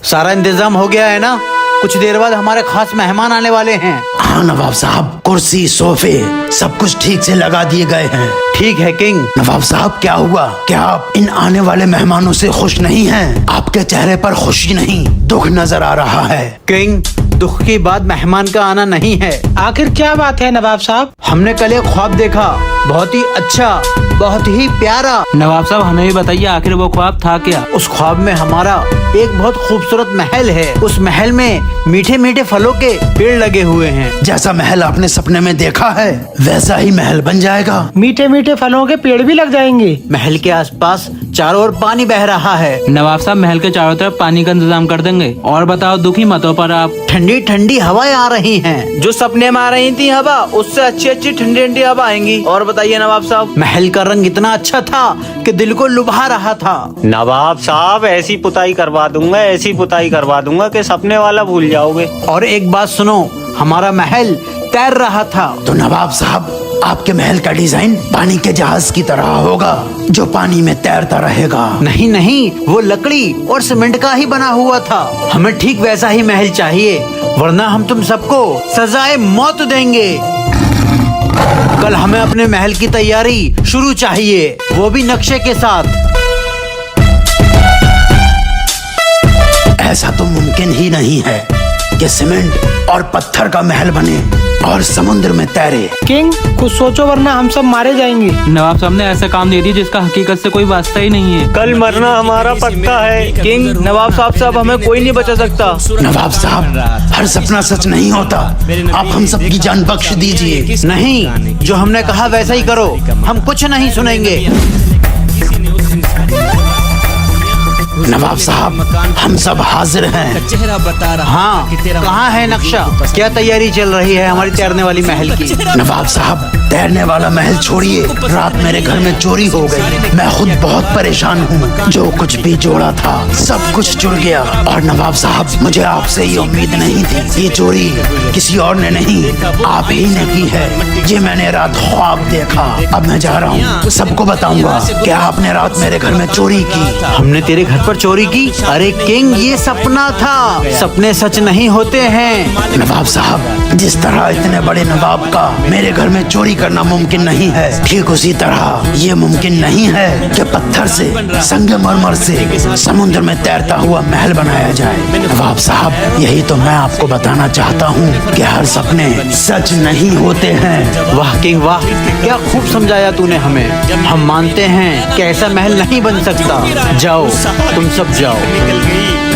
सारा इंतजाम हो गया है ना? कुछ देर बाद हमारे खास मेहमान आने वाले हैं। हाँ नवाब साहब, कुर्सी सोफे सब कुछ ठीक से लगा दिए गए हैं। ठीक है किंग। नवाब साहब क्या हुआ? क्या आप इन आने वाले मेहमानों से खुश नहीं हैं? आपके चेहरे पर खुशी नहीं, दुख नजर आ रहा है। किंग, दुख की बात मेहमान का आना नहीं है। आखिर क्या बात है नवाब साहब? हमने कल एक ख्वाब देखा, बहुत ही अच्छा, बहुत ही प्यारा। नवाब साहब हमें भी बताइए आखिर वो ख्वाब था क्या? उस ख्वाब में हमारा एक बहुत खूबसूरत महल है। उस महल में मीठे मीठे फलों के पेड़ लगे हुए हैं। जैसा महल आपने सपने में देखा है वैसा ही महल बन जाएगा। मीठे मीठे फलों के पेड़ भी लग जाएंगे। महल के आसपास चारों ओर पानी बह रहा है। नवाब साहब महल के चारों तरफ पानी का इंतजाम कर देंगे। और बताओ दुखी मत हो पर आप। ठंडी ठंडी हवाएं आ रही हैं। जो सपने में आ रही थी हवा, उससे अच्छी अच्छी ठंडी ठंडी हवा आएंगी। और बताइए नवाब साहब। महल का रंग इतना अच्छा था कि दिल को लुभा रहा था। नवाब साहब ऐसी पुताई करवा दूंगा, ऐसी पुताई करवा दूंगा कि सपने वाला भूल जाओगे। और एक बात सुनो, हमारा महल तैर रहा था। तो नवाब साहब आपके महल का डिजाइन पानी के जहाज की तरह होगा जो पानी में तैरता रहेगा। नहीं नहीं, वो लकड़ी और सीमेंट का ही बना हुआ था। हमें ठीक वैसा ही महल चाहिए, वरना हम तुम सबको सजाए मौत देंगे। कल हमें अपने महल की तैयारी शुरू चाहिए, वो भी नक्शे के साथ। ऐसा तो मुमकिन ही नहीं है कि सीमेंट और पत्थर का महल बने और समुद्र में तैरे। किंग कुछ सोचो वरना हम सब मारे जाएंगे। नवाब साहब ने ऐसा काम दे दिया जिसका हकीकत से कोई वास्ता ही नहीं है। कल मरना हमारा पक्का है। किंग, नवाब साहब साहब हमें कोई नहीं बचा सकता। नवाब साहब हर सपना सच नहीं होता, आप हम सब की जान बख्श दीजिए। नहीं, जो हमने कहा वैसा ही करो, हम कुछ नहीं सुनेंगे। नवाब साहब हम सब हाजिर हैं। हाँ, कहाँ है नक्शा? क्या तैयारी चल रही है हमारी तैरने वाली महल की? नवाब साहब तैरने वाला महल छोड़िए, रात मेरे घर में चोरी हो गई। मैं खुद बहुत परेशान हूँ। जो कुछ भी जोड़ा था सब कुछ चुर गया। और नवाब साहब मुझे आपसे ये उम्मीद नहीं थी। ये चोरी किसी और ने नहीं, आप ही ने की है। ये मैंने रात ख्वाब देखा। अब मैं जा रहा हूँ, सबको बताऊंगा कि आपने रात मेरे घर में चोरी की। हमने तेरे घर पर चोरी की? अरे किंग, ये सपना था, सपने सच नहीं होते हैं। नवाब साहब जिस तरह इतने बड़े नवाब का मेरे घर में चोरी करना मुमकिन नहीं है, ठीक उसी तरह ये मुमकिन नहीं है कि पत्थर से, संगमरमर से समुद्र में तैरता हुआ महल बनाया जाए। नवाब साहब यही तो मैं आपको बताना चाहता हूँ कि हर सपने सच नहीं होते हैं। वाह किंग वाह, क्या खूब समझाया तूने हमें। हम मानते हैं कि ऐसा महल नहीं बन सकता। जाओ, तुम सब जाओ।